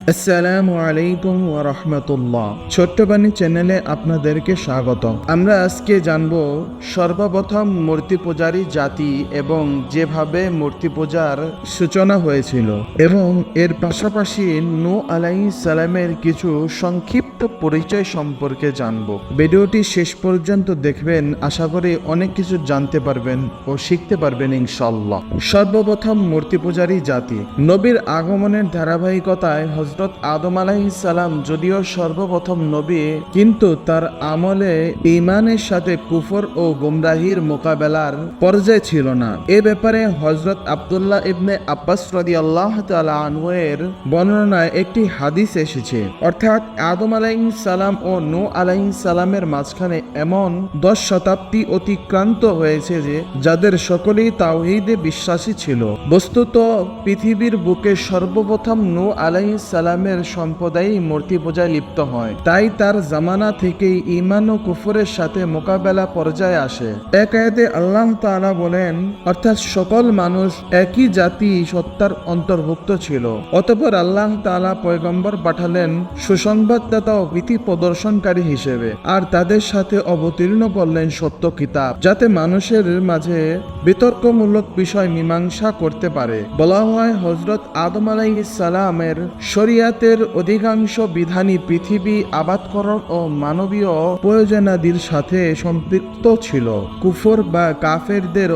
আসসালামু আলাইকুম ওয়া রাহমাতুল্লাহ। ছোট্ট বাণী চ্যানেলে আপনাদেরকে স্বাগত। আমরা আজকে জানব সর্বপ্রথম মূর্তি পূজারী জাতি এবং যেভাবে মূর্তি পূজার সূচনা হয়েছিল এবং এর পাশাপাশি নূহ আলাইহিস সালামের কিছু সংক্ষিপ্ত পরিচয় সম্পর্কে জানব। ভিডিওটি শেষ পর্যন্ত দেখবেন, আশা করি অনেক কিছু জানতে পারবেন ও শিখতে পারবেন ইনশাআল্লাহ। সর্বপ্রথম মূর্তি পূজারী জাতি। নবীর আগমনের ধারাবাহিকতায় হযরত আদম আলাইহিস সালাম যদিও সর্বপ্রথম নবী, কিন্তু তার আমলে ঈমানের সাথে কুফর ও গুমরাহির মোকাবেলার পর্যায়ে ছিল না। এ ব্যাপারে হযরত আব্দুল্লাহ ইবনে আব্বাস রাদিয়াল্লাহু তাআলা আনহু এর বর্ণনায় একটি হাদিস এসেছে, অর্থাৎ আদম আলাইহিস সালাম ও নূহ আলাইহিস সালামের মাঝখানে এমন 10 শতাব্দী অতিক্রান্ত হয়েছে যে যাদের সকলেই তাওহীদে বিশ্বাসী ছিল। বস্তুত পৃথিবীর বুকে সর্বপ্রথম নূহ আলাইহিস সালামের সম্প্রদায় মূর্তি পূজায় লিপ্ত হয়, তাই তার জামানা থেকেই ঈমান ও কুফরের সাথে মোকাবেলা পর্যায়ে আসে। এক আয়াতে আল্লাহ তাআলা বলেন, অর্থাৎ সকল মানুষ একই জাতি সত্তার অন্তর্ভুক্ত ছিল। অতঃপর আল্লাহ তাআলা পয়গম্বর পাঠালেন সুসংবাদদাতা ও ভীতি প্রদর্শনকারী হিসেবে, আর তাদের সাথে অবতীর্ণ করলেন সত্য কিতাব, যাতে মানুষের মাঝে বিতর্কমূলক বিষয় মীমাংসা করতে পারে। বলা হয় হযরত আদম আলাইহিস সালামের শরিয়াতের অধিকাংশ বিধানই পৃথিবী আবাদকরণ ও মানবীয় প্রয়োজনাদির সাথে সম্পৃক্ত ছিল। কুফর বা কাফেরদের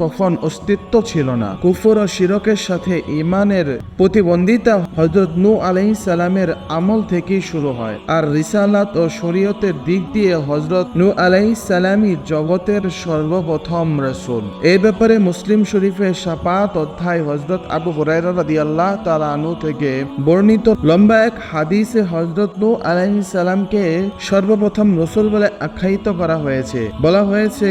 তখন অস্তিত্ব ছিল না। কুফর ও শিরকের সাথে ঈমানের প্রতিবন্ধিতা হযরত নূহ আলাইহিস সালামের আমল থেকেই শুরু হয়, আর রিসালাত ও শরীয়তের দিক দিয়ে হযরত নূহ আলাইহিস সালামই জগতের সর্বপ্রথম রাসূল। এই ব্যাপারে মুসলিম শরীফের শাফাআত অধ্যায় হযরত আবু হুরায়রা রাদিয়াল্লাহু তাআলা আনহু থেকে বর্ণিত লম্বা এক হাদিসে হযরত নূহ আলাইহিস সালামকে সর্বপ্রথম রাসূল বলে আখ্যায়িত করা হয়েছে। বলা হয়েছে,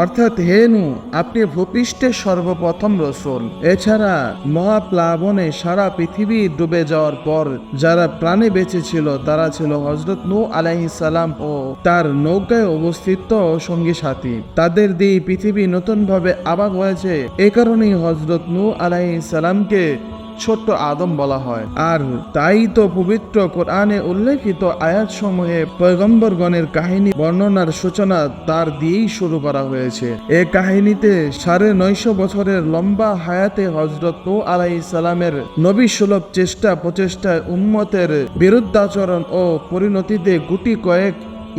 অর্থাৎ হে নূহ, আপনি ভূপৃষ্ঠে সর্বপ্রথম রাসূল। এছাড়া মহাপ্লাবনে সারা পৃথিবী ডুবে যাওয়ার পর যারা প্রাণে বেঁচে ছিল তারা ছিল হযরত নূহ আলাইহিস সালাম ও তার নৌকায় অবস্থিত সঙ্গী সাথী। তাদের দিয়ে পৃথিবী নতুনভাবে আবাদ হয়েছে। এ কারণেই হযরত নূহ আলাইহিস সালামকে ছোট্ট আদম বলা হয়। আর তাই তো পবিত্র কোরআনে উল্লেখিত আয়াতসমূহে পয়গম্বরগণের কাহিনী বর্ণনার সূচনা তার দিয়েই শুরু করা হয়েছে। এ কাহিনীতে 950 বছরের লম্বা হায়াতে হযরত নূহ আলাইহিস সালামের নবী সুলভ চেষ্টা প্রচেষ্টায় উম্মতের বিরুদ্ধাচরণ ও পরিণতিতে গুটি কয়েক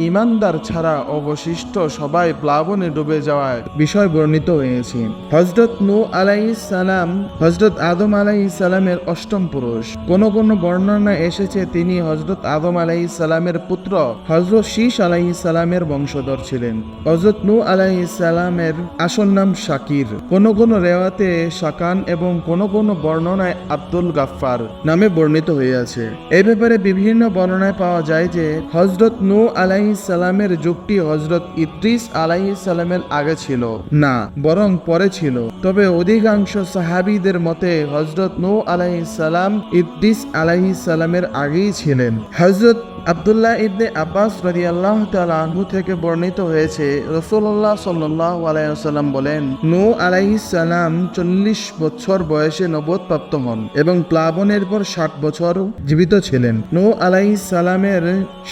ঈমানদার ছাড়া অবশিষ্ট সবাই প্লাবনে ডুবে যাওয়ার বিষয় বর্ণিত হয়েছে। হযরত নূহ আলাইহিস সালাম হযরত আদম আলাইহিস সালামের অষ্টম পুরুষ। কোন বর্ণনা এসেছে তিনি হযরত আদম আলাইহিস সালামের পুত্র হযরত শীশ আলাইহিস সালামের বংশধর ছিলেন। হযরত নূহ আলাইহিস সালামের আসল নাম শাকির, কোন রেওয়াতে শাকান এবং কোন বর্ণনায় আব্দুল গাফফার নামে বর্ণিত হয়েছে। এই ব্যাপারে বিভিন্ন বর্ণনায় পাওয়া যায় যে হযরত নূহ আলাইহিস সালামের যুগটি হযরত ইদ্রিস আলাইহিস সালামের আগে ছিল না, বরং পরে ছিল। তবে অধিকাংশ সাহাবীদের মতে হযরত নূহ আলাইহিস সালাম ইদ্রিস আলাইহিস সালামের আগেই ছিলেন। হযরত আব্দুল্লাহ ইবনে আব্বাস রাদিয়াল্লাহু তাআলা আনহু থেকে বর্ণিত হয়েছে, রাসূলুল্লাহ সাল্লাল্লাহু আলাইহি ওয়াসাল্লাম বলেন, নূহ আলাইহিস সালাম 40 বছর বয়সে নবুয়ত প্রাপ্ত হন এবং প্লাবনের পর 60 বছর জীবিত ছিলেন। নূহ আলাইহিস সালামের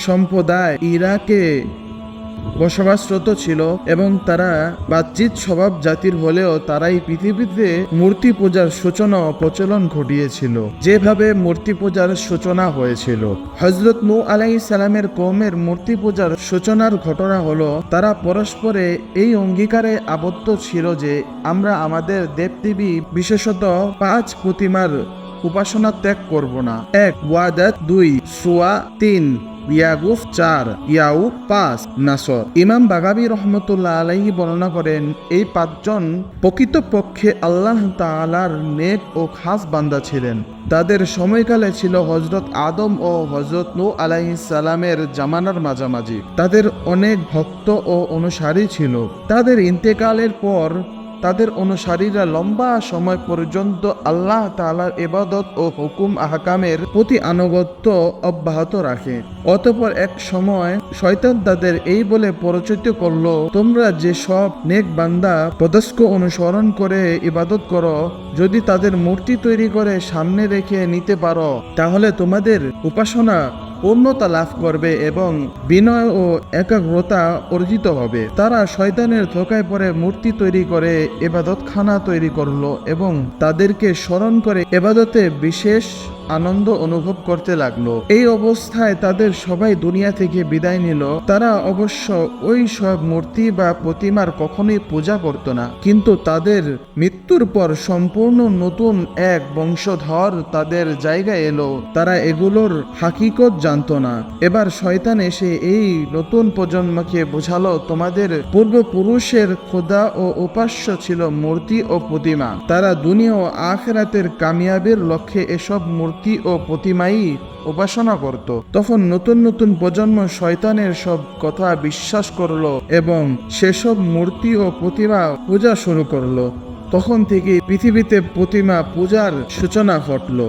সম্প্রদায় ইরাকে বসবাসরত ছিল এবং তারা বাহ্যিক স্বভাব জাতির হলেও তারাই পৃথিবীতে মূর্তি পূজার সূচনা ও প্রচলন ঘটিয়েছিল। যেভাবে মূর্তি পূজার সূচনা হয়েছিল, হযরত নূহ আলাইহিস সালামের কওমের মূর্তি পূজার সূচনার ঘটনা হলো, তারা পরস্পরে এই অঙ্গীকারে আবদ্ধ ছিল যে আমরা আমাদের দেবদেবী বিশেষত 5 প্রতিমার উপাসনা ত্যাগ করব না। 1 ওয়াদাত, 2 সুয়া, 3 ইয়াগুস, 4 ইয়াউক, 5 নাসর। ইমাম বাগাবী রহমতুল্লাহ আলাইহি বর্ণনা করেন, এই 5 জন প্রকৃতপক্ষে আল্লাহ তাআলার নেক ও খাস বান্দা ছিলেন। তাদের সময়কালে ছিল হযরত আদম ও হযরত নূহ আলাইহিস সালামের জামানার মাঝামাঝি। তাদের অনেক ভক্ত ও অনুসারী ছিল। তাদের ইন্তেকালের পর তাদের অনুসারীরা লম্বা সময় পর্যন্ত আল্লাহ তাআলার ইবাদত ও হুকুম আহকামের প্রতি আনুগত্য অব্যাহত রাখে। অতঃপর এক সময় শয়তান তাদের এই বলে পরিচিত করলো, তোমরা যে সব নেক বান্দা পদস্ক অনুসরণ করে ইবাদত করো, যদি তাদের মূর্তি তৈরি করে সামনে রেখে নিতে পারো তাহলে তোমাদের উপাসনা পূর্ণতা লাভ করবে এবং বিনয় ও একাগ্রতা অর্জিত হবে। তারা শয়তানের ধোঁকায় পড়ে মূর্তি তৈরি করে ইবাদতখানা তৈরি করলো এবং তাদেরকে স্মরণ করে ইবাদতে বিশেষ আনন্দ অনুভব করতে লাগলো। এই অবস্থায় তাদের সবাই দুনিয়া থেকে বিদায় নিল। তারা অবশ্য ওই সব মূর্তি বা প্রতিমার কখনোই পূজা করত না, কিন্তু তাদের মৃত্যুর পর সম্পূর্ণ নতুন এক বংশধর তাদের জায়গায় এলো। তারা এগুলোর হাকিকত জানতো না। এবার শয়তান এসে এই নতুন প্রজন্মকে বোঝালো, তোমাদের পূর্বপুরুষের খোদা ও উপাস্য ছিল মূর্তি ও প্রতিমা। তারা দুনিয়া ও আখিরাতের কামিয়াবির লক্ষ্যে এসব মূর্তি ও প্রতিমাই উপাসনা করত। তখন নতুন নতুন প্রজন্ম শয়তানের সব কথা বিশ্বাস করলো এবং সেসব মূর্তি ও প্রতিমা পূজা শুরু করলো। তখন থেকে পৃথিবীতে প্রতিমা পূজার সূচনা ঘটলো।